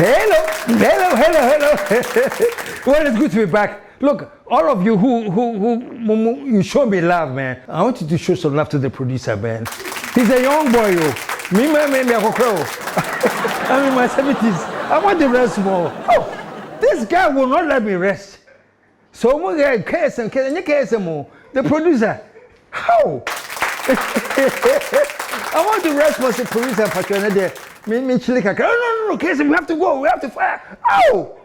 Hello. Well, it's good to be back. Look, all of you who you show me love, man. I want you to show some love to the producer, man. He's a young boy, yo. Me, I'm in my 70s. I want to rest more. Oh, this guy will not let me rest. So, KSM, the producer. How? I want to rest for the producer for another. No, KSM, we have to go. We have to fire. Oh!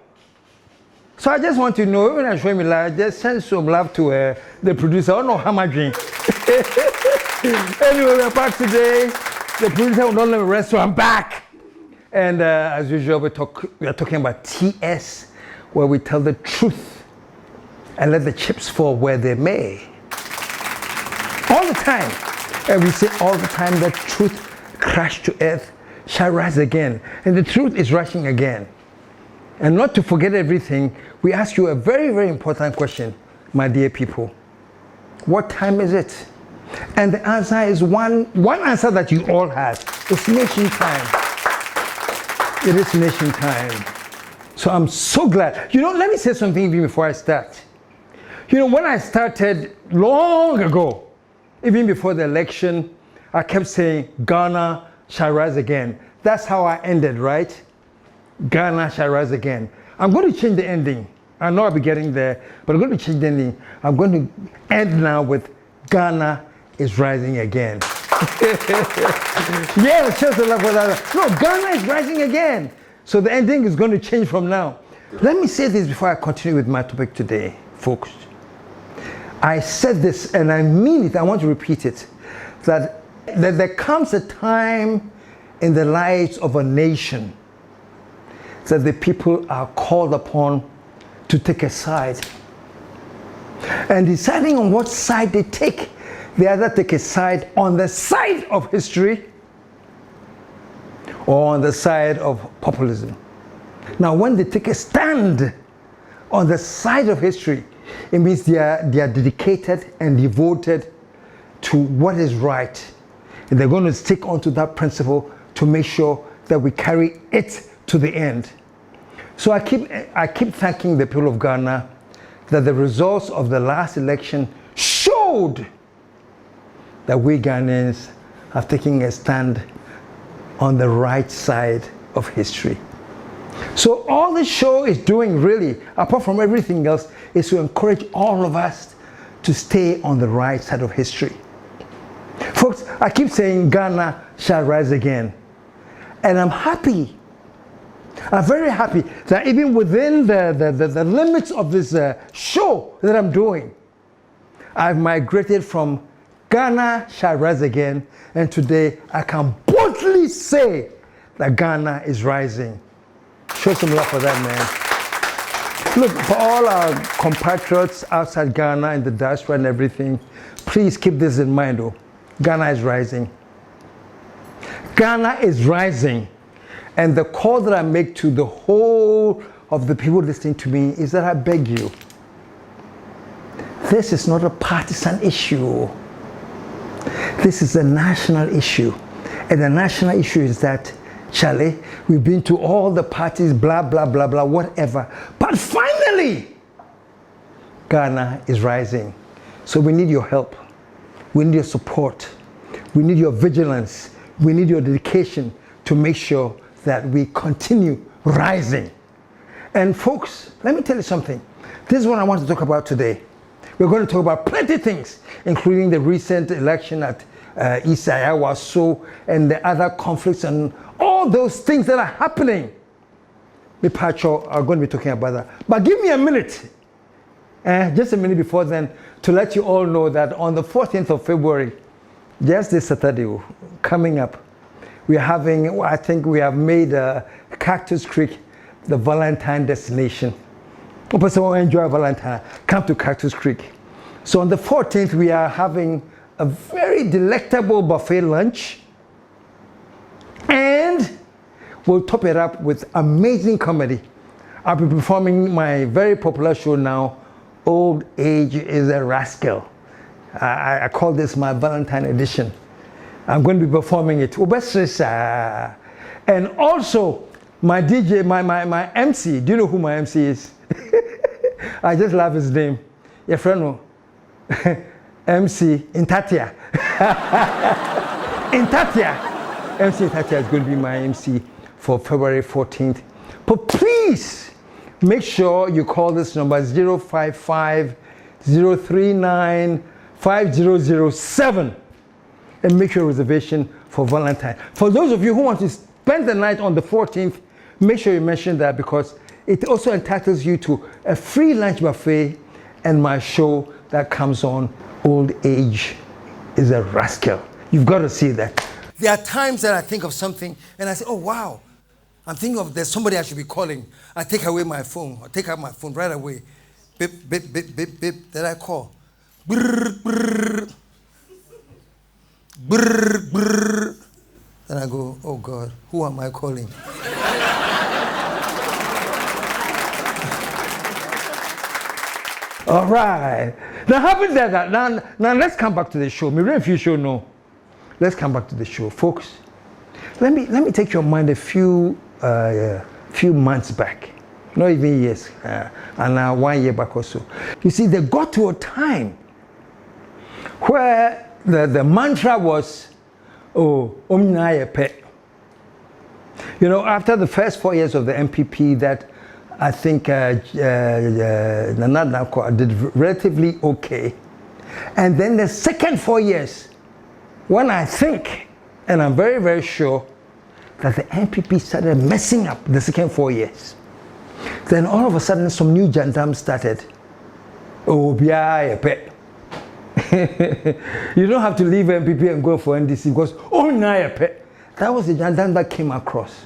So I just want to know, when I show me love, just send some love to the producer. I don't know how much drink. Anyway, we're back today. The producer will not let me rest, so I'm back. And as usual, we are talking about TS, where we tell the truth and let the chips fall where they may. All the time. And we say all the time that truth crashed to earth shall rise again. And the truth is rising again. And not to forget everything, we ask you a very, very important question, my dear people. What time is it? And the answer is one answer that you all have. It's nation time. It is nation time. So I'm so glad. You know, let me say something even before I start. You know, when I started long ago, even before the election, I kept saying, Ghana shall rise again. That's how I ended, right? Ghana shall rise again. I'm going to change the ending. I know I'll be getting there, but I'm going to change the ending. I'm going to end now with Ghana is rising again. Yeah, cheers to love for that. No, Ghana is rising again. So the ending is going to change from now. Let me say this before I continue with my topic today, folks. I said this and I mean it. I want to repeat it. That there comes a time in the lives of a nation that the people are called upon to take a side. And deciding on what side they take, they either take a side on the side of history or on the side of populism. Now, when they take a stand on the side of history, it means they are dedicated and devoted to what is right. And they're going to stick onto that principle to make sure that we carry it to the end. So I keep thanking the people of Ghana that the results of the last election showed that we Ghanaians have taken a stand on the right side of history. So all this show is doing really, apart from everything else, is to encourage all of us to stay on the right side of history. Folks, I keep saying Ghana shall rise again. And I'm happy. I'm very happy that even within the limits of this show that I'm doing, I've migrated from Ghana shall rise again, and today I can boldly say that Ghana is rising. Show some love for that, man. Look, for all our compatriots outside Ghana and the diaspora and everything, please keep this in mind, though. Ghana is rising. Ghana is rising. And the call that I make to the whole of the people listening to me is that I beg you, this is not a partisan issue. This is a national issue. And the national issue is that, Charlie, we've been to all the parties, blah, blah, blah, blah, whatever. But finally, Ghana is rising. So we need your help. We need your support. We need your vigilance. We need your dedication to make sure that we continue rising. And folks, let me tell you something. This is what I want to talk about today. We're going to talk about plenty of things, including the recent election at East Iowa, and the other conflicts and all those things that are happening. Me Pacho are going to be talking about that. But give me a minute, just a minute before then, to let you all know that on the 14th of February, just this Saturday, coming up, we are having, I think we have made Cactus Creek the Valentine destination. If someone enjoy Valentine, come to Cactus Creek. So on the 14th, we are having a very delectable buffet lunch. And we'll top it up with amazing comedy. I'll be performing my very popular show now, Old Age is a Rascal. I call this my Valentine edition. I'm going to be performing it. And also, My DJ, my MC, do you know who my MC is? I just love his name. Your friend, MC Intatia. Intatia. MC Intatia is going to be my MC for February 14th. But please make sure you call this number 055 039 5007 and make your reservation for Valentine. For those of you who want to spend the night on the 14th, make sure you mention that because it also entitles you to a free lunch buffet and my show that comes on, Old Age is a Rascal. You've got to see that. There are times that I think of something and I say, oh wow, I'm thinking of there's somebody I should be calling. I take away my phone. I take out my phone right away. Beep, beep, beep, beep, beep. Then I call. Brrr, brrr. Brrr, brrr. Then I go, oh God, who am I calling? All right. Now, having said that, now let's come back to the show. Maybe if you show no, let's come back to the show, folks. Let me take your mind a few months back, not even years, and now 1 year back or so. You see, they got to a time where the mantra was, oh, omnayepe. You know, after the first 4 years of the NPP, that I think Nana Nako did relatively okay. And then the second 4 years, when I think, and I'm very, very sure, that the NPP started messing up the second 4 years. Then all of a sudden, some new gendarmes started. Oh, biayepe. You don't have to leave NPP and go for NDC because, oh, nayepe. That was the gendarme that came across.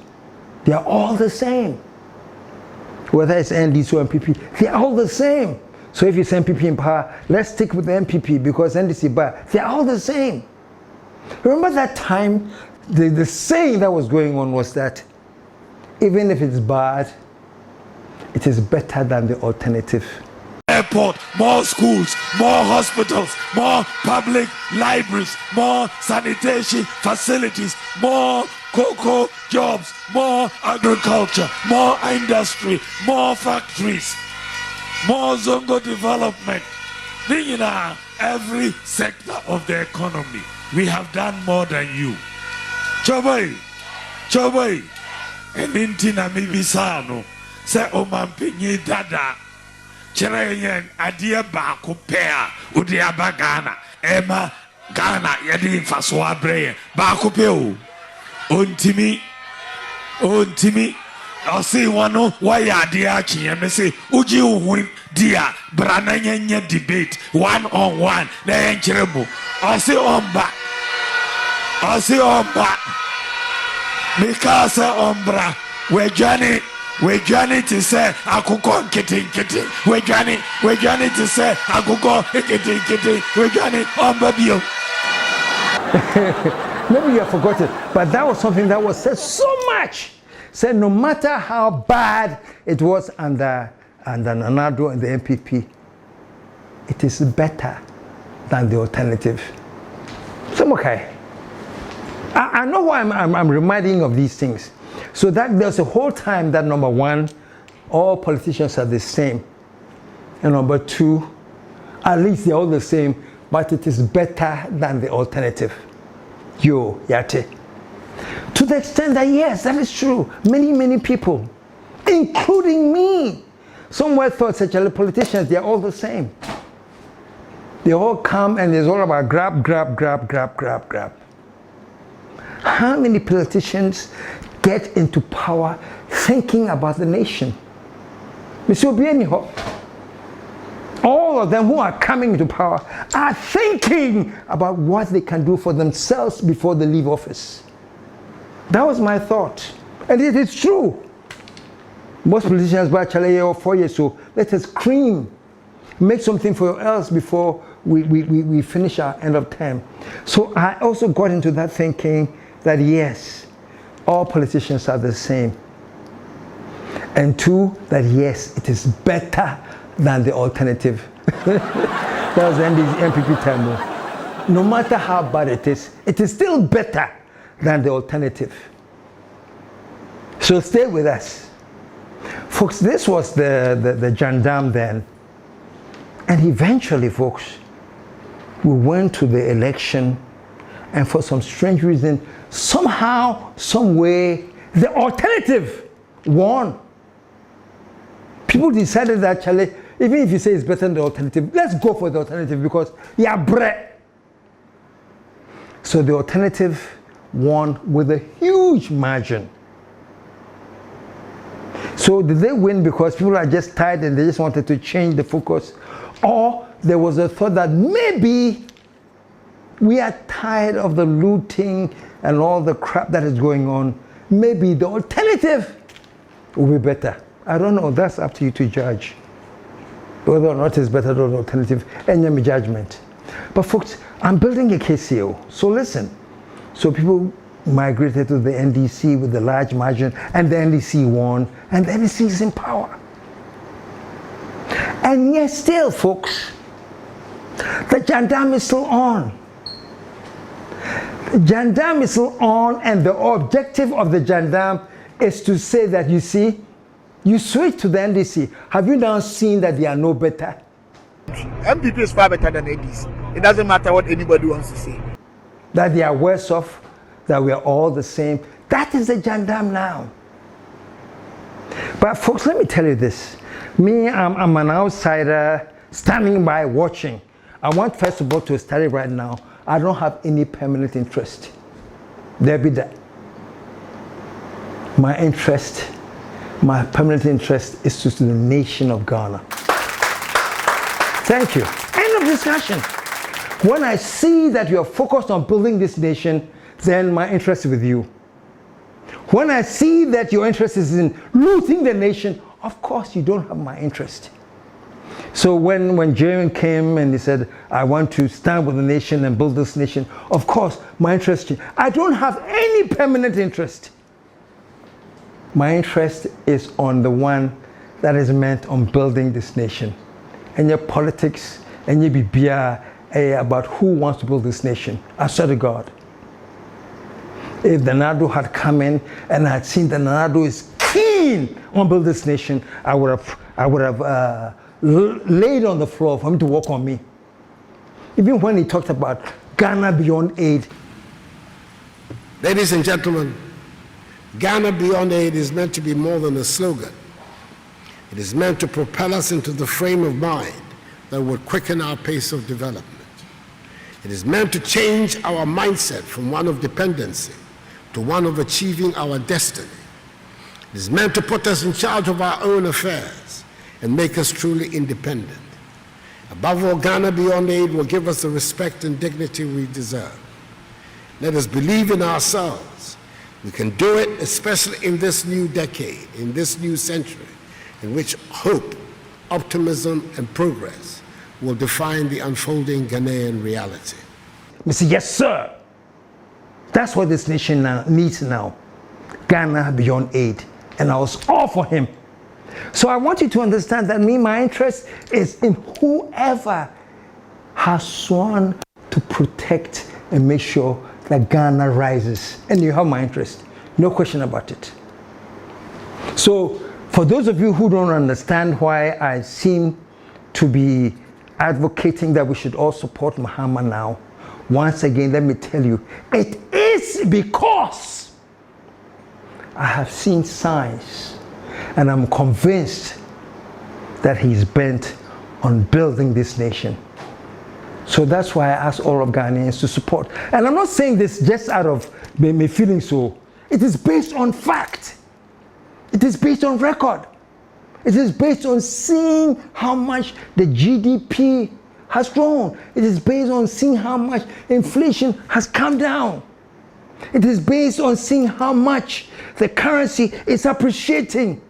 They are all the same. Whether it's NDC or NPP, they're all the same. So if you say NPP in power, let's stick with the NPP because NDC, but they're all the same. Remember that time, the saying that was going on was that even if it's bad, it is better than the alternative. Airport, more schools, more hospitals, more public libraries, more sanitation facilities, more cocoa jobs, more agriculture, more industry, more factories, more zongo development. Every sector of the economy, we have done more than you. Chobai, and intina mibisano, se omampinyi dada. Chirayen adia baako pea udia bagana ema Ghana yadi faswa brain baako peo ontimi osi wano waya adia chiye say uji uhun dia brananya debate 1-on-1 na enchiremu osi omba mikasa ombra we journey to say akuko kitty. We journey to say akuko kitty. We journey on babio. Maybe you have forgotten, but that was something that was said so much. Said no matter how bad it was under Nanado and the NPP, it is better than the alternative. So okay. I know why I'm reminding of these things. So that there's a whole time that number one, all politicians are the same. And number two, at least they're all the same, but it is better than the alternative. Yo, yate. To the extent that yes, that is true. Many people, including me, somewhere thought such a politicians, they're all the same. They all come and it's all about grab. How many politicians get into power thinking about the nation? Mr. Obianiho, all of them who are coming into power are thinking about what they can do for themselves before they leave office. That was my thought. And it is true. Most politicians by Chalaye or 4 years, so let us scream, make something for else before we finish our end of term. So I also got into that thinking that yes, all politicians are the same. And two, that yes, it is better than the alternative. That was the NPP time. No matter how bad it is still better than the alternative. So stay with us. Folks, this was the gendarme then. And eventually, folks, we went to the election, and for some strange reason, somehow, some way, the alternative won. People decided that, Charlie, even if you say it's better than the alternative, let's go for the alternative because yeah, bread. So the alternative won with a huge margin. So did they win because people are just tired and they just wanted to change the focus? Or there was a thought that maybe we are tired of the looting and all the crap that is going on. Maybe the alternative will be better. I don't know. That's up to you to judge whether or not it's better than the alternative, and your judgment. But folks, I'm building a KCO. So listen. So people migrated to the NDC with the large margin, and the NDC won, and the NDC is in power. And yet still, folks, the gendarme is still on. The gendarme is still on, and the objective of the gendarme is to say that, you see, you switch to the NDC. Have you now seen that they are no better? NPP is far better than NDC. It doesn't matter what anybody wants to say. That they are worse off, that we are all the same. That is the gendarme now. But folks, let me tell you this. Me, I'm an outsider standing by watching. I want first of all to study right now. I don't have any permanent interest. There be that. My interest, my permanent interest is to the nation of Ghana. Thank you. End of discussion. When I see that you are focused on building this nation, then my interest is with you. When I see that your interest is in looting the nation, of course you don't have my interest. So when Jeremy came and he said, I want to stand with the nation and build this nation, of course my interest, I don't have any permanent interest. My interest is on the one that is meant on building this nation. And your politics and your BBR about who wants to build this nation. I swear to God. If the Nado had come in and I had seen that Nado is keen on building this nation, I would have laid on the floor for him to walk on me. Even when he talked about Ghana beyond aid. Ladies and gentlemen, Ghana beyond aid is meant to be more than a slogan. It is meant to propel us into the frame of mind that will quicken our pace of development. It is meant to change our mindset from one of dependency to one of achieving our destiny. It is meant to put us in charge of our own affairs and make us truly independent. Above all, Ghana beyond aid will give us the respect and dignity we deserve. Let us believe in ourselves. We can do it, especially in this new decade, in this new century, in which hope, optimism, and progress will define the unfolding Ghanaian reality. I said, yes, sir. That's what this nation needs now. Ghana beyond aid. And I was all for him. So I want you to understand that my interest is in whoever has sworn to protect and make sure that Ghana rises. And you have my interest. No question about it. So for those of you who don't understand why I seem to be advocating that we should all support Mahama now, once again, let me tell you, it is because I have seen signs and I'm convinced that he's bent on building this nation. So that's why I ask all of Ghanaians to support. And I'm not saying this just out of me feeling so. It is based on fact. It is based on record. It is based on seeing how much the GDP has grown. It is based on seeing how much inflation has come down. It is based on seeing how much the currency is appreciating.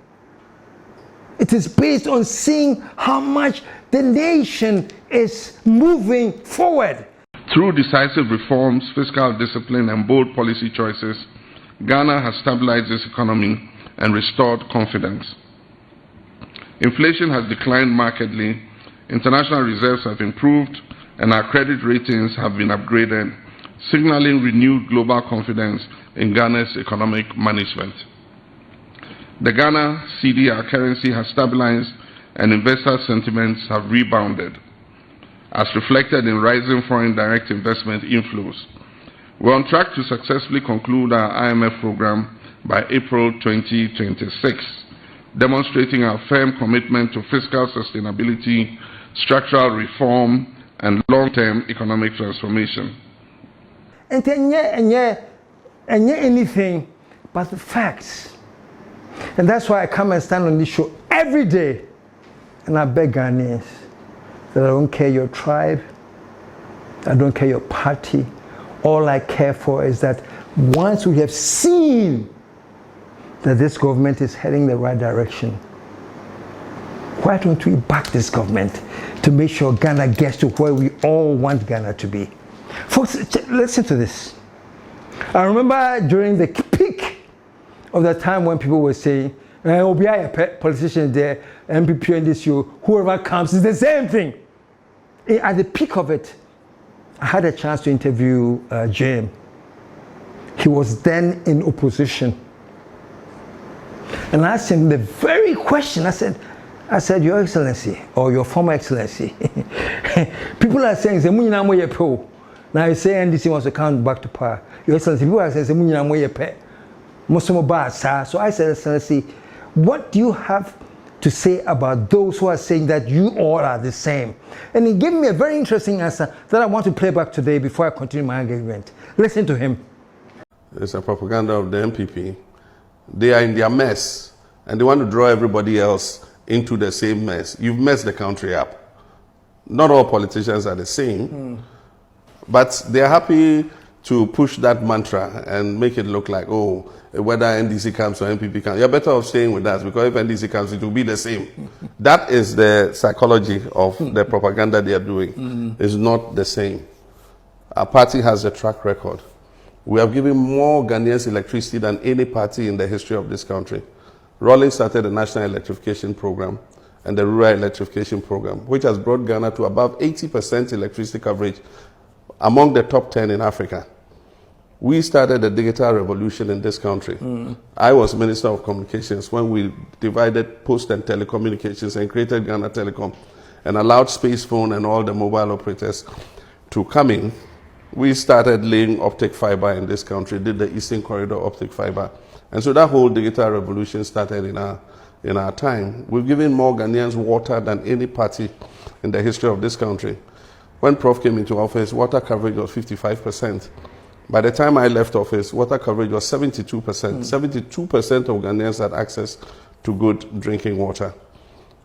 It is based on seeing how much the nation is moving forward. Through decisive reforms, fiscal discipline, and bold policy choices, Ghana has stabilized its economy and restored confidence. Inflation has declined markedly, international reserves have improved, and our credit ratings have been upgraded, signaling renewed global confidence in Ghana's economic management. The Ghana cedi, our currency, has stabilized and investor sentiments have rebounded, as reflected in rising foreign direct investment inflows. We're on track to successfully conclude our IMF program by April 2026, demonstrating our firm commitment to fiscal sustainability, structural reform, and long-term economic transformation. And anything but the facts. And that's why I come and stand on this show every day. And I beg Ghanaians that I don't care your tribe, I don't care your party. All I care for is that once we have seen that this government is heading the right direction, why don't we back this government to make sure Ghana gets to where we all want Ghana to be? Folks, listen to this. I remember during the peak of the time when people were saying, Obiaya politicians there, NPP, NDC, whoever comes, is the same thing. At the peak of it, I had a chance to interview Jim. He was then in opposition. And I asked him the very question. I said, Your Excellency, or Your Former Excellency, people are saying, now you say NDC wants to come back to power. Your Excellency, people are saying, so I said, Excellency, what do you have to say about those who are saying that you all are the same? And he gave me a very interesting answer that I want to play back today before I continue my engagement. Listen to him. It's a propaganda of the NPP. They are in their mess, and they want to draw everybody else into the same mess. You've messed the country up. Not all politicians are the same, but they're happy to push that mantra and make it look like, oh, whether NDC comes or NPP comes, you're better off staying with us, because if NDC comes, it will be the same. That is the psychology of the propaganda they are doing. It's not the same. Our party has a track record. We have given more Ghanaians electricity than any party in the history of this country. Rawlings started the National Electrification Program and the Rural Electrification Program, which has brought Ghana to above 80% electricity coverage, among the top 10 in Africa. We started the digital revolution in this country. I was Minister of Communications when we divided post and telecommunications and created Ghana Telecom and allowed Space Phone and all the mobile operators to come in. We started laying optic fiber in this country, did the Eastern Corridor optic fiber. And so that whole digital revolution started in our time. We've given more Ghanaians water than any party in the history of this country. When Prof came into office, water coverage was 55%. By the time I left office, water coverage was 72%. 72% of Ghanaians had access to good drinking water.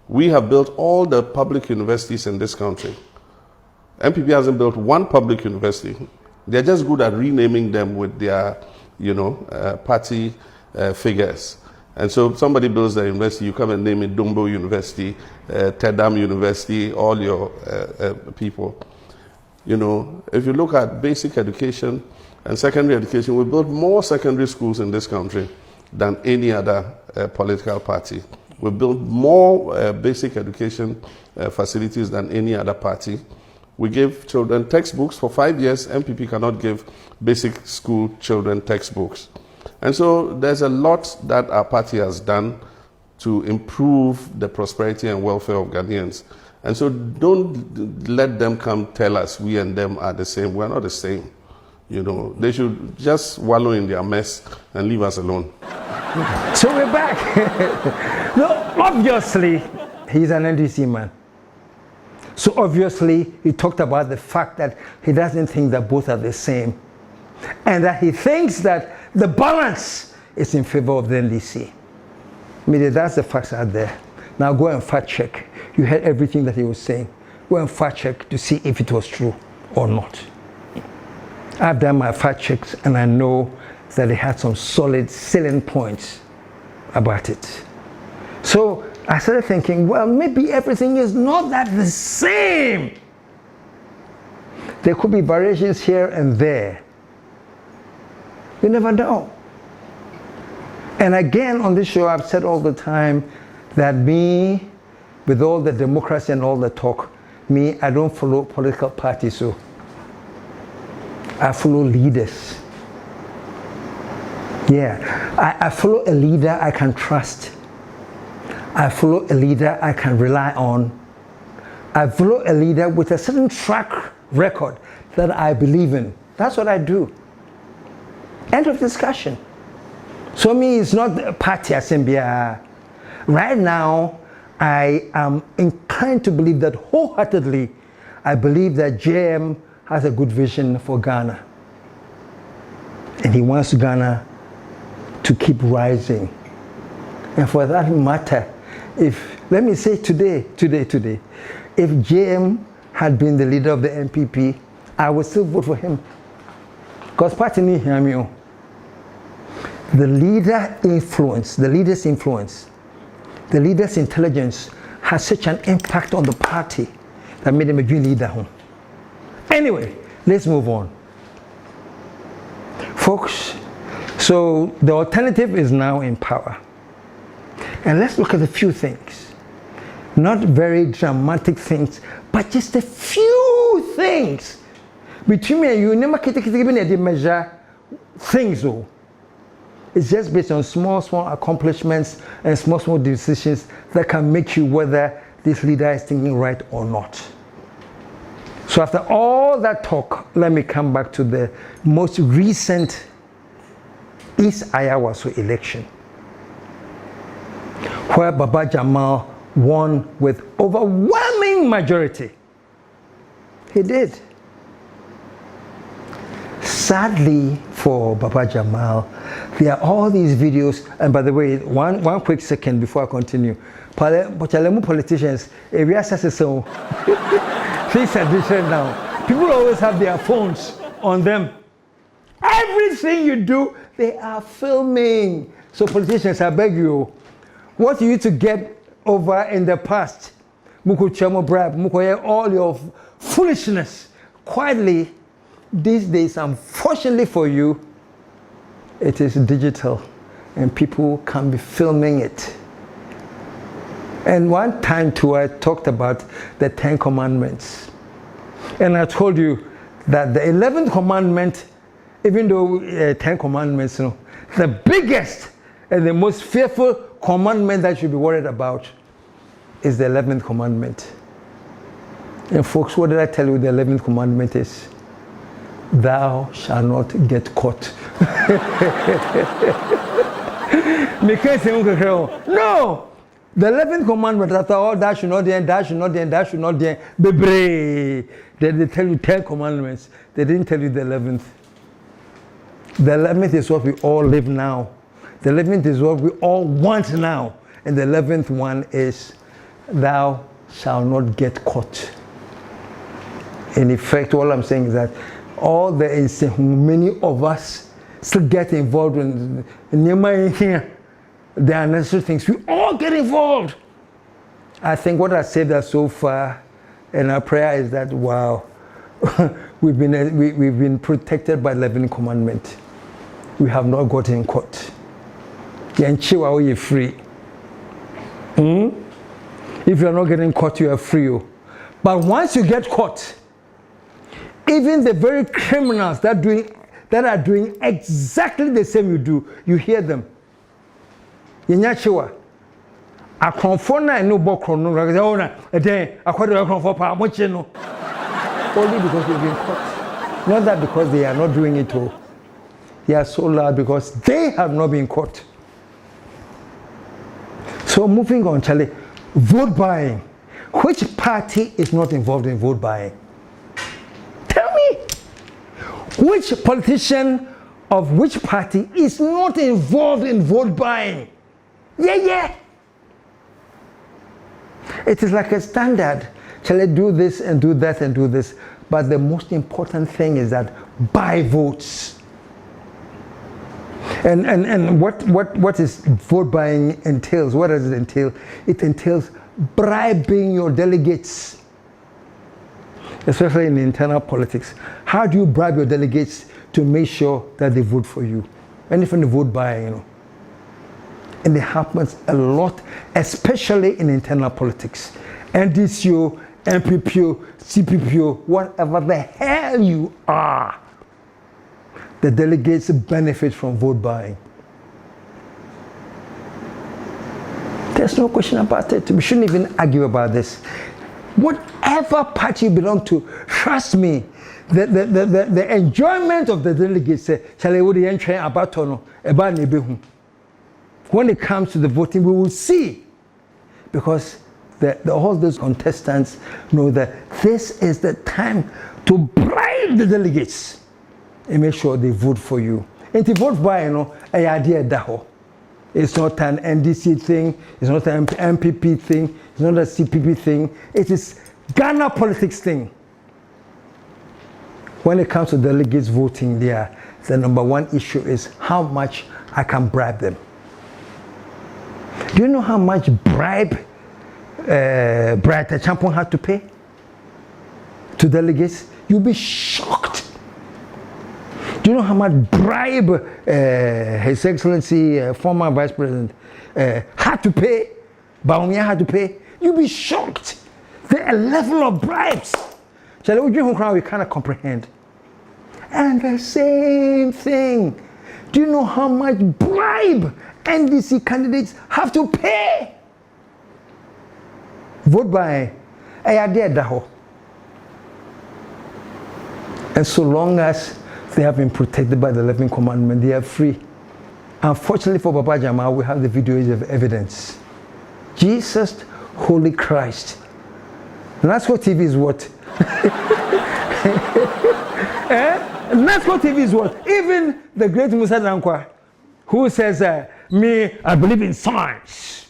We have built all the public universities in this country. NPP hasn't built one public university. They're just good at renaming them with their, party figures. And so if somebody builds a university, you come and name it Dumbo University, Tedam University, all your people. If you look at basic education and secondary education, we built more secondary schools in this country than any other political party. We built more basic education facilities than any other party. We give children textbooks. For 5 years, NPP cannot give basic school children textbooks. And so there's a lot that our party has done to improve the prosperity and welfare of Ghanaians. And so don't let them come tell us we and them are the same. We're not the same. They should just wallow in their mess and leave us alone. So we're back. No, obviously, he's an NDC man. So obviously, he talked about the fact that he doesn't think that both are the same, and that he thinks that the balance is in favor of the NDC. That's the facts out there. Now go and fact check. You heard everything that he was saying. Go and fact check to see if it was true or not. I've done my fact checks, and I know that he had some solid salient points about it. So I started thinking, well, maybe everything is not that the same. There could be variations here and there. You never know. And again, on this show, I've said all the time that me, with all the democracy and all the talk, I don't follow political parties, so I follow leaders. Yeah, I follow a leader I can trust. I follow a leader I can rely on. I follow a leader with a certain track record that I believe in. That's what I do. End of discussion. So me, it's not party assembly. Right now, I am inclined to believe that wholeheartedly. I believe that JM has a good vision for Ghana. And he wants Ghana to keep rising. And for that matter, let me say today, if JM had been the leader of the NPP, I would still vote for him. Because party need him. The leader's influence, the leader's intelligence has such an impact on the party that made him a good leader. Anyway, let's move on. Folks, so the alternative is now in power. And let's look at a few things. Not very dramatic things, but just a few things. Between me and you, never measure things though. It's just based on small accomplishments and small decisions that can make you whether this leader is thinking right or not. So after all that talk, let me come back to the most recent East Ayawaso election, where Baba Jamal won with overwhelming majority. He did. Sadly for Baba Jamal, there are all these videos, and by the way, one quick second before I continue. Politicians, if you ask so, things are different now. People always have their phones on them. Everything you do, they are filming. So politicians, I beg you, what you need to get over in the past, all your foolishness, quietly, these days, unfortunately for you, it is digital and people can be filming it. And one time too, I talked about the 10 Commandments. And I told you that the 11th commandment, even though 10 Commandments, the biggest and the most fearful commandment that you should be worried about is the 11th commandment. And folks, what did I tell you the 11th commandment is? Thou shalt not get caught. No! The 11th commandment, after all, thou should not do, thou should not do, thou should not do. They tell you 10 commandments. They didn't tell you the 11th. The 11th is what we all live now. The 11th is what we all want now. And the 11th one is, thou shalt not get caught. In effect, all I'm saying is that all many of us still get involved in here. There are necessary things. We all get involved. I think what has saved us so far, and our prayer is that, wow, we've been protected by the 11th commandment. We have not gotten caught. You're free. If you're not getting caught, you are free. But once you get caught, even the very criminals that are doing exactly the same you do, you hear them. Yenyachiwa. A confona no bokrono. Only because they've been caught. Not that because they are not doing it all. They are so loud because they have not been caught. So moving on, Charlie. Vote buying. Which party is not involved in vote buying? Tell me. Which politician of which party is not involved in vote buying? Yeah. It is like a standard. Shall I do this and do that and do this? But the most important thing is that buy votes. And what is vote buying entails? What does it entail? It entails bribing your delegates, especially in internal politics. How do you bribe your delegates to make sure that they vote for you? And from the vote buying, And it happens a lot, especially in internal politics. NDC, NPP, CPP, whatever the hell you are, the delegates benefit from vote buying. There's no question about it. We shouldn't even argue about this. Whatever party you belong to, trust me, the enjoyment of the delegates, when it comes to the voting, we will see. Because all those contestants know that this is the time to bribe the delegates and make sure they vote for you. And to vote by, an idea daho. It's not an NDC thing, it's not an NPP thing, it's not a CPP thing. It is Ghana politics thing. When it comes to delegates voting there, the number one issue is how much I can bribe them. Do you know how much bribe Brighter Champion had to pay to delegates? You'll be shocked. Do you know how much bribe His Excellency, former Vice President, had to pay? Baumia had to pay? You'll be shocked. The level of bribes. We cannot comprehend. And the same thing. Do you know how much bribe NDC candidates have to pay? Vote by Daho. And so long as they have been protected by the 11th commandment, they are free. Unfortunately for Baba Jamal, we have the videos of evidence. Jesus, Holy Christ. NASCO TV is what? NASCO TV is what? Even the great Musa Dankwa, who says, me, I believe in science.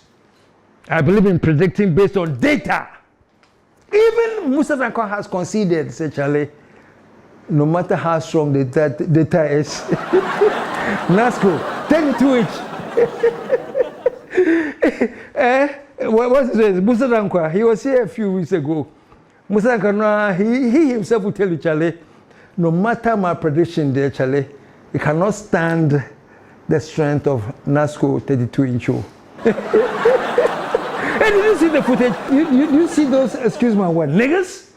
I believe in predicting based on data. Even Musa Dankwa has conceded, said Charlie, no matter how strong the data is, NASCO, take it to it. What's his name? Musa Dankwa, he was here a few weeks ago. Musa Dankwa, he himself will tell you, Charlie, no matter my prediction there, Charlie, he cannot stand the strength of NASCO 32-inch. And did you see the footage? You see those, excuse my word, niggas?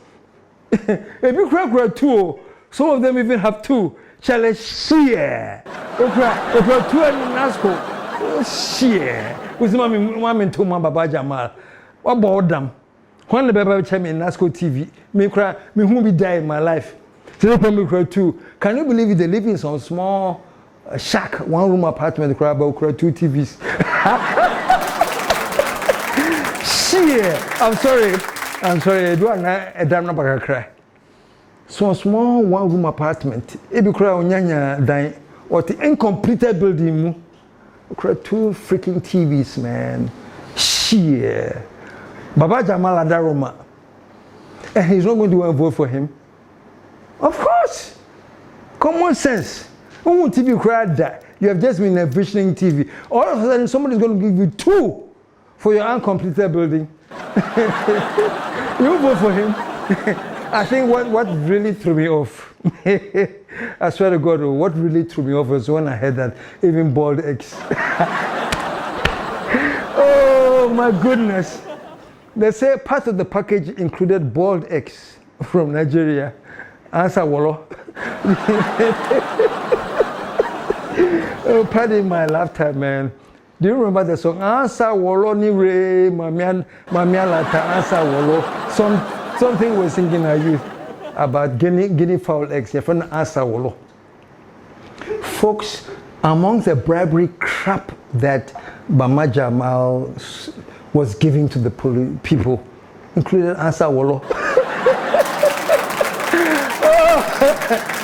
If you crack two, some of them even have two. Charlie, share. Okra two and NASCO, share. With Mammy to Baba Jamal. What about them? When the baby came in NASCO TV, me who be die in my life. So they me cry too. Can you believe it? They live in some small shack, one-room apartment. Cry about two TVs. Shit! I'm sorry. Do I damn not cry? So small one-room apartment. If you cry on Yanya dying, or the incompleted building. Cry two freaking TVs, man. Shit! Baba Jamal Adaroma. And he's not going to vote for him. Of course. Common sense. Who won't TV crowd that? You have just been envisioning TV. All of a sudden, somebody's going to give you two for your uncompleted building. You vote for him. I think what really threw me off, I swear to God, what really threw me off was when I heard that even boiled eggs. Oh my goodness. They say part of the package included boiled eggs from Nigeria. Answer Wolo. Oh, pardon my laughter, man. Do you remember the song? Answer Wolo ni re mamia lata answer Wolo. Something we're singing our youth about guinea fowl eggs. You're from answer Wolo. Folks, among the bribery crap that Baba Jamal was giving to the people, included answer Wolo.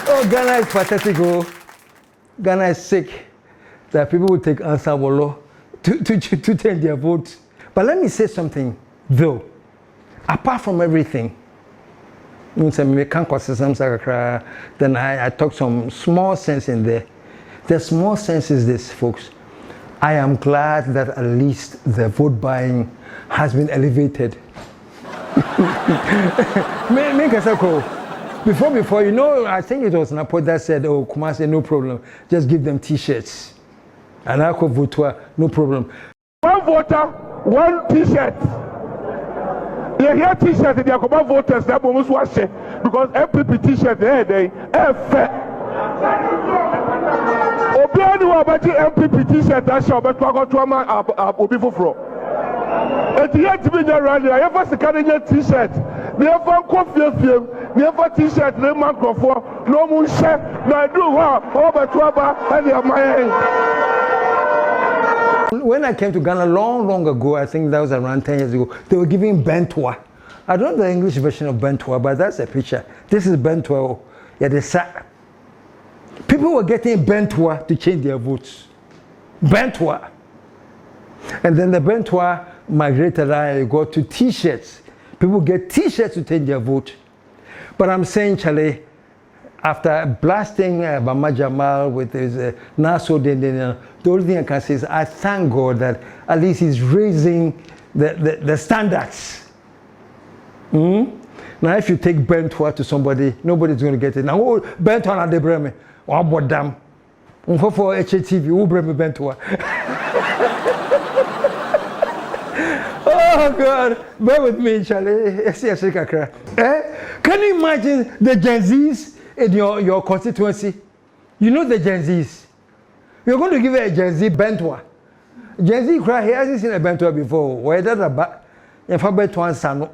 Oh, Ghana is pathetic. Oh. Ghana is sick that people will take answer Wolo to change their vote. But let me say something, though. Apart from everything, then I talk some small sense in there. The small sense is this, folks. I am glad that at least the vote buying has been elevated. Make us a call. Before, you know, I think it was Napo that said, oh, Kumasi, no problem. Just give them T-shirts. And I could vote, no problem. One voter, one T-shirt. You hear T-shirt, they are about voters that almost wash it. Because NPP T-shirt, they fair. Obiani wa baji NPP T-shirt, that shall be to go to a man, Obi Fufro. Eti yet be the rally. I ever see carrying t-shirt. Never coffee film. Never t-shirt. No microphone. No moon shirt. No do what? Over trouble and your mind. When I came to Ghana long ago, I think that was around 10 years ago, they were giving bentua. I don't know the English version of bentua, but that's a picture. This is bentua. Yeah, they sat. People were getting bentua to change their votes. Bentua. And then the bentua migrated and got to t-shirts. People get t-shirts to change their vote. But I'm saying, Charlie, after blasting Bama Jamal with his Naso the only thing I can say is I thank God that at least he's raising the standards. Now, if you take bentua to somebody, nobody's going to get it. Now, oh, bentua na de breme, oh, bodam, for HTV, who breme bentua? Oh God, bear with me, Charlie. Can you imagine the Gen Zs in your constituency? You know the Gen Zs. You're going to give a Gen Z bentua. Gen Z cry, he hasn't seen a bentua before. Why that about? If I bet one son,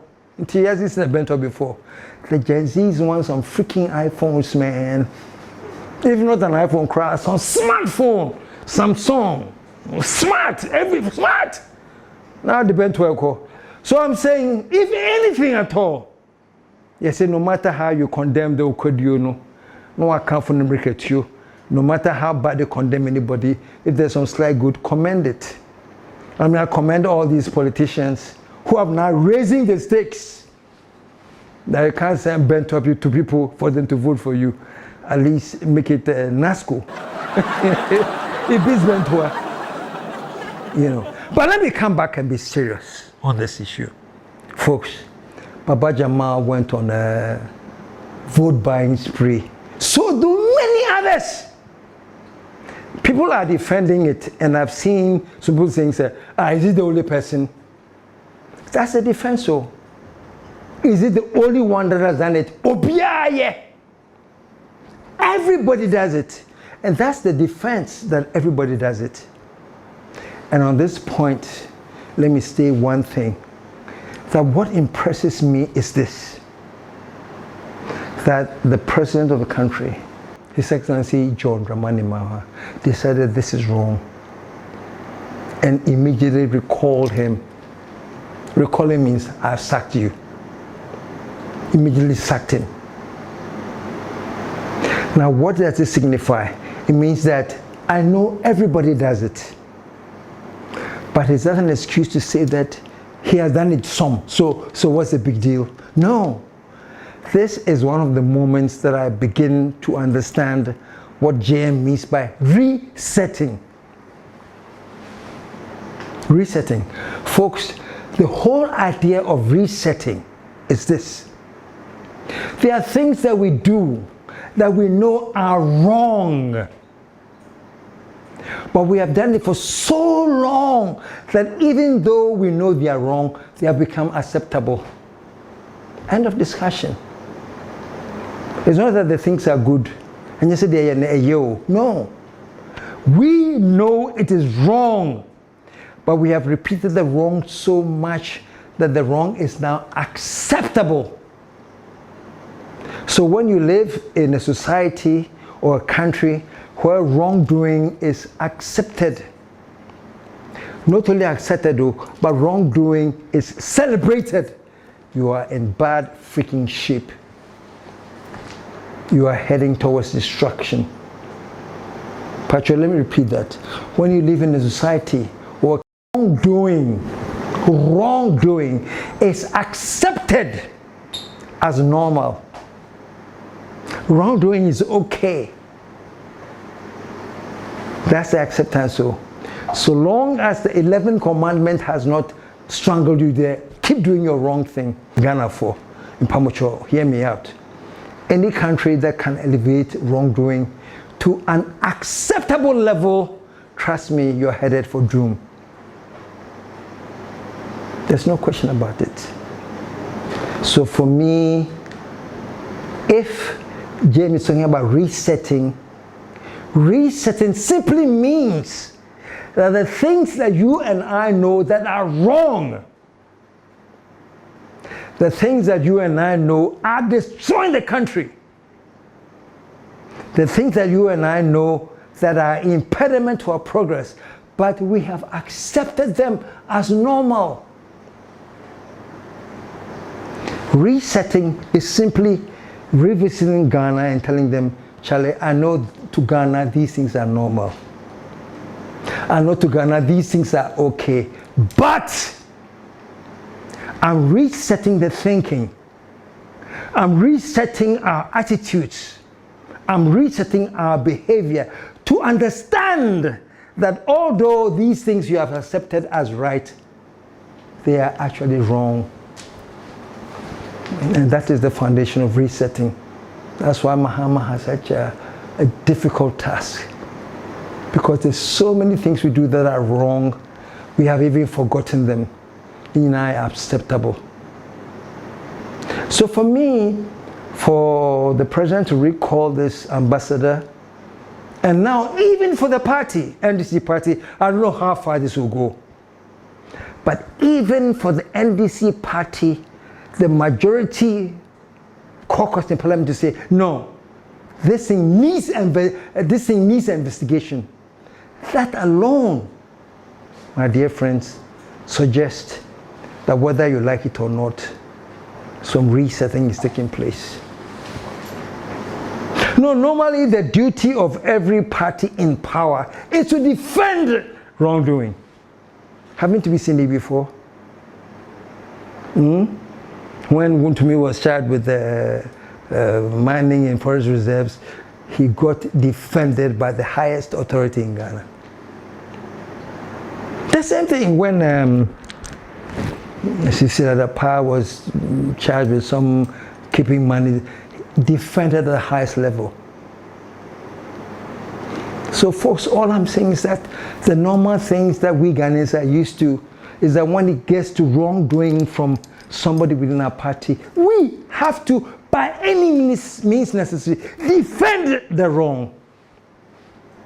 he hasn't seen a bentua before. The Gen Zs want some freaking iPhones, man. If not an iPhone, cry some smartphone, Samsung, smart, smart. Now the bentua call. So I'm saying, if anything at all, you say no matter how you condemn the Okodio, no account for the you. No matter how bad they condemn anybody, if there's some slight good, commend it. I mean, I commend all these politicians who have now raising the stakes. That you can't send bentua to people for them to vote for you. At least make it NASCO. If it's bentua, you know. But let me come back and be serious on this issue. Folks, Baba Jamal went on a vote buying spree. So do many others. People are defending it, and I've seen some people saying, is it the only person? That's a defense. So, is it the only one that has done it? Obiaye. Everybody does it. And that's the defense, that everybody does it. And on this point, let me say one thing. That what impresses me is this. That the president of the country, His Excellency John Dramani Mahama, decided this is wrong and immediately recalled him. Recalling means I've sacked you. Immediately sacked him. Now what does this signify? It means that I know everybody does it. But is that an excuse to say that he has done it some? So what's the big deal? No. This is one of the moments that I begin to understand what JM means by resetting. Resetting. Folks, the whole idea of resetting is this. There are things that we do that we know are wrong. But we have done it for so long that even though we know they are wrong, they have become acceptable. End of discussion. It's not that the things are good and you say they are yo. No. We know it is wrong, but we have repeated the wrong so much that the wrong is now acceptable. So when you live in a society or a country where wrongdoing is accepted, not only accepted though, but wrongdoing is celebrated, you are in bad freaking shape. You are heading towards destruction. Patrick, let me repeat that. When you live in a society where wrongdoing is accepted as normal, wrongdoing is okay. That's the acceptance. So long as the 11th commandment has not strangled you there, keep doing your wrong thing. Ghana for in Pamucho, hear me out. Any country that can elevate wrongdoing to an acceptable level, trust me, you're headed for doom. There's no question about it. So for me, if James is talking about resetting, resetting simply means that the things that you and I know that are wrong, the things that you and I know are destroying the country, the things that you and I know that are impediment to our progress, but we have accepted them as normal. Resetting is simply revisiting Ghana and telling them, Charlie, I know to Ghana these things are normal. I know to Ghana these things are okay, but I'm resetting the thinking. I'm resetting our attitudes. I'm resetting our behavior to understand that although these things you have accepted as right, they are actually wrong. And that is the foundation of resetting. That's why Mahama has such a difficult task. Because there's so many things we do that are wrong, we have even forgotten them. And are acceptable. So for me, for the president to recall this ambassador, and now even for the party, NDC party, I don't know how far this will go. But even for the NDC party, the majority caucus in parliament to say, no, this thing needs investigation. That alone, my dear friends, suggests that whether you like it or not, some resetting is taking place. No, normally the duty of every party in power is to defend wrongdoing. Haven't we seen it before? When Wuntumi was charged with mining in forest reserves, he got defended by the highest authority in Ghana. The same thing when Sisila Power was charged with some keeping money, defended at the highest level. So folks, all I'm saying is that the normal things that we Ghanaians are used to is that when it gets to wrongdoing from somebody within our party, we have to, by any means necessary, defend the wrong.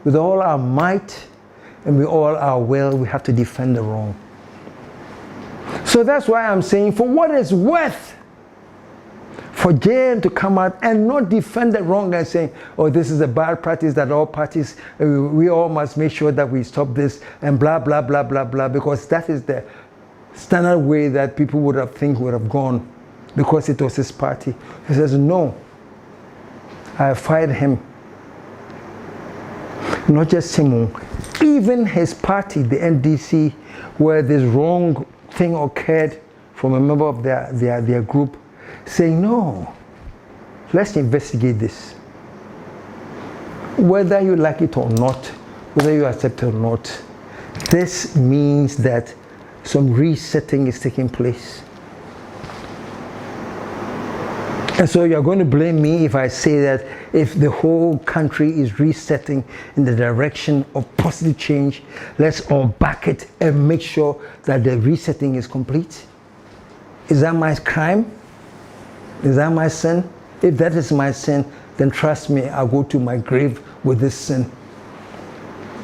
With all our might and with all our will, we have to defend the wrong. So that's why I'm saying, for what it's worth, for JM to come out and not defend the wrong and saying, oh, this is a bad practice that all parties, we all must make sure that we stop this and blah, blah, blah, blah, blah, because that is the standard way that people would have gone because it was his party. He says, no, I fired him. Not just him, even his party, the NDC, where this wrong thing occurred from a member of their group, saying, no, let's investigate this. Whether you like it or not, whether you accept it or not, this means that some resetting is taking place. And so you're going to blame me if I say that if the whole country is resetting in the direction of positive change, let's all back it and make sure that the resetting is complete. Is that my crime? Is that my sin? If that is my sin, then trust me, I'll go to my grave with this sin.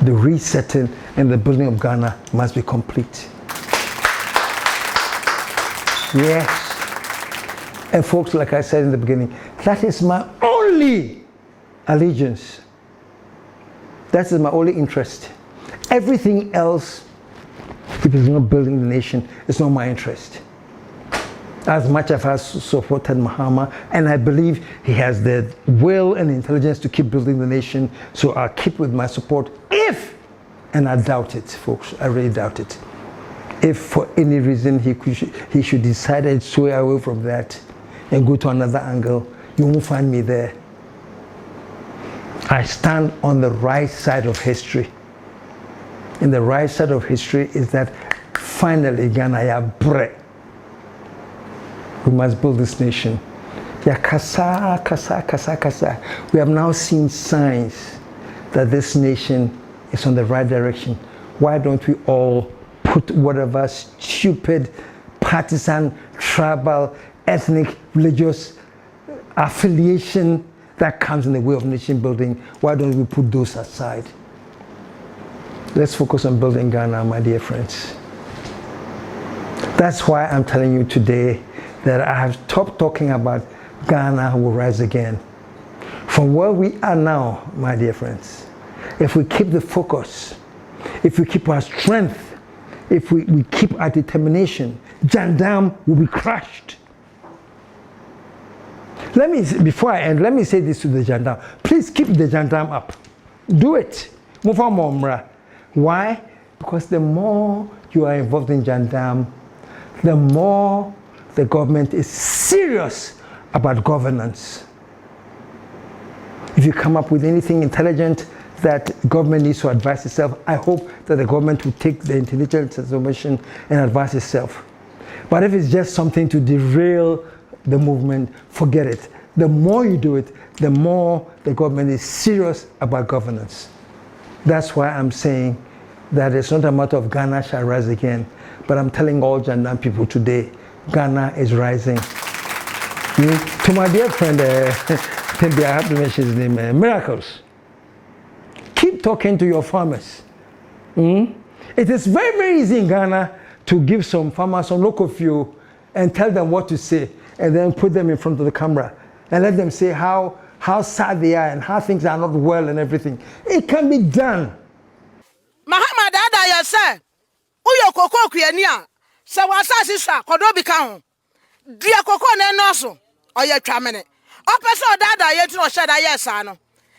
The resetting and the building of Ghana must be complete. Yes. And folks, like I said in the beginning, that is my only allegiance. That is my only interest. Everything else, if it's not building the nation, it's not my interest. As much as I've supported Mahama, and I believe he has the will and intelligence to keep building the nation, so I'll keep with my support if, and I doubt it, folks, I really doubt it. If for any reason he should decide to sway away from that and go to another angle, you won't find me there. I stand on the right side of history. And the right side of history is that finally Ghana ya bre. We must build this nation. Ya kasa, kasa, kasa, kasa. We have now seen signs that this nation is on the right direction. Why don't we all put whatever stupid, partisan, tribal, ethnic, religious affiliation that comes in the way of nation building, why don't we put those aside Let's focus on building Ghana, my dear friends. That's why I'm telling you today that I have stopped talking about Ghana will rise again. From where we are now, my dear friends, if we keep the focus, if we keep our strength, if we keep our determination, Jandam will be crushed. Before I end, let me say this to the Jandam. Please keep the Jandam up. Do it. Move on, Momra. Why? Because the more you are involved in Jandam, the more the government is serious about governance. If you come up with anything intelligent that government needs to advise itself, I hope that the government will take the intelligent information and advise itself. But if it's just something to derail the movement, forget it. The more you do it, the more the government is serious about governance. That's why I'm saying that it's not a matter of Ghana shall rise again, but I'm telling all Jandam people today, Ghana is rising. To my dear friend, I have to mention his name, Miracles. Keep talking to your farmers. It is very, very easy in Ghana to give some farmers some local fuel and tell them what to say, and then put them in front of the camera and let them say how sad they are and how things are not well and everything. It can be done. Mahama dada ya say, uyo koko kuyenia, se wasasi sha kodo bika ho. Dia koko na no so, oye twamene. Opese dada ye tino sheda ye sa no.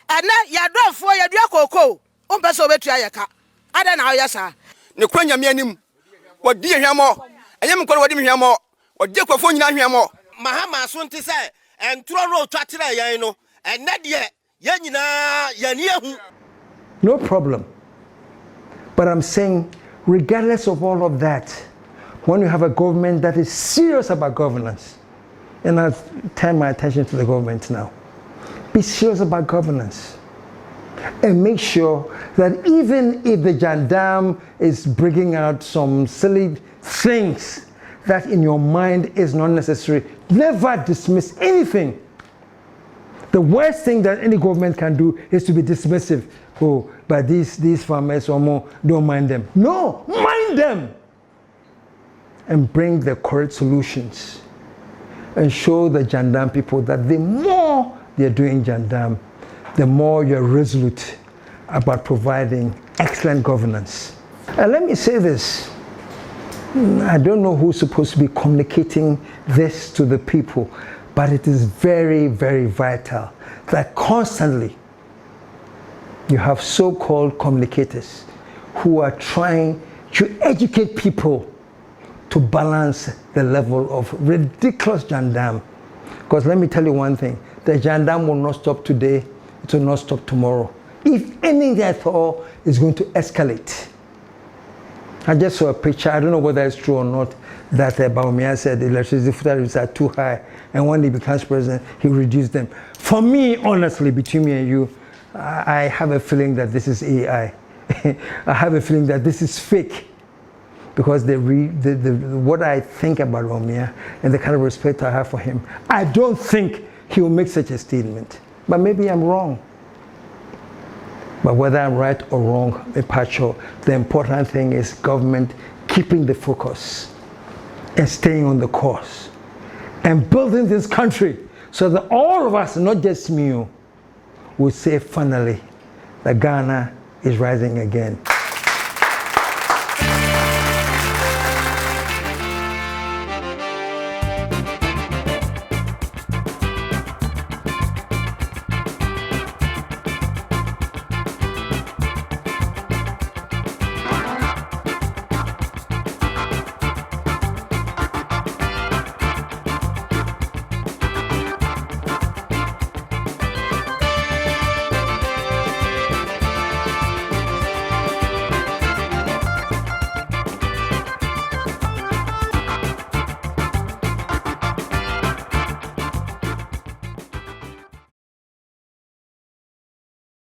Ene ya dofo ya dua koko, umpese obetua ye ka. Ada na oye sa. Ne kwanya me anim. Wodi hwemo. Enyem kwano wodi hwemo. Wodi kwafo nyina hwemo. Mahama so nti se entro ro twatire yan no. Ene de ye nyina yani ehu. No problem. But I'm saying, regardless of all of that, when you have a government that is serious about governance, and I'll turn my attention to the government now, be serious about governance and make sure that even if the Jandam is bringing out some silly things that in your mind is not necessary, never dismiss anything. The worst thing that any government can do is to be dismissive. Oh, but these farmers or more, don't mind them. No, mind them! And bring the correct solutions. And show the Jandam people that the more they're doing Jandam, the more you're resolute about providing excellent governance. And let me say this. I don't know who's supposed to be communicating this to the people, but it is very, very vital that constantly you have so-called communicators who are trying to educate people to balance the level of ridiculous Jandam. Because let me tell you one thing, the Jandam will not stop today, it will not stop tomorrow. If anything at all is going to escalate. I just saw a picture, I don't know whether it's true or not, that Baumia said the electricity tariffs are too high, and when he becomes president, he reduced them. For me, honestly, between me and you, I have a feeling that this is AI. I have a feeling that this is fake. Because what I think about Baumia and the kind of respect I have for him, I don't think he will make such a statement. But maybe I'm wrong. But whether I'm right or wrong, the important thing is government keeping the focus and staying on the course and building this country so that all of us, not just me, will say finally that Ghana is rising again.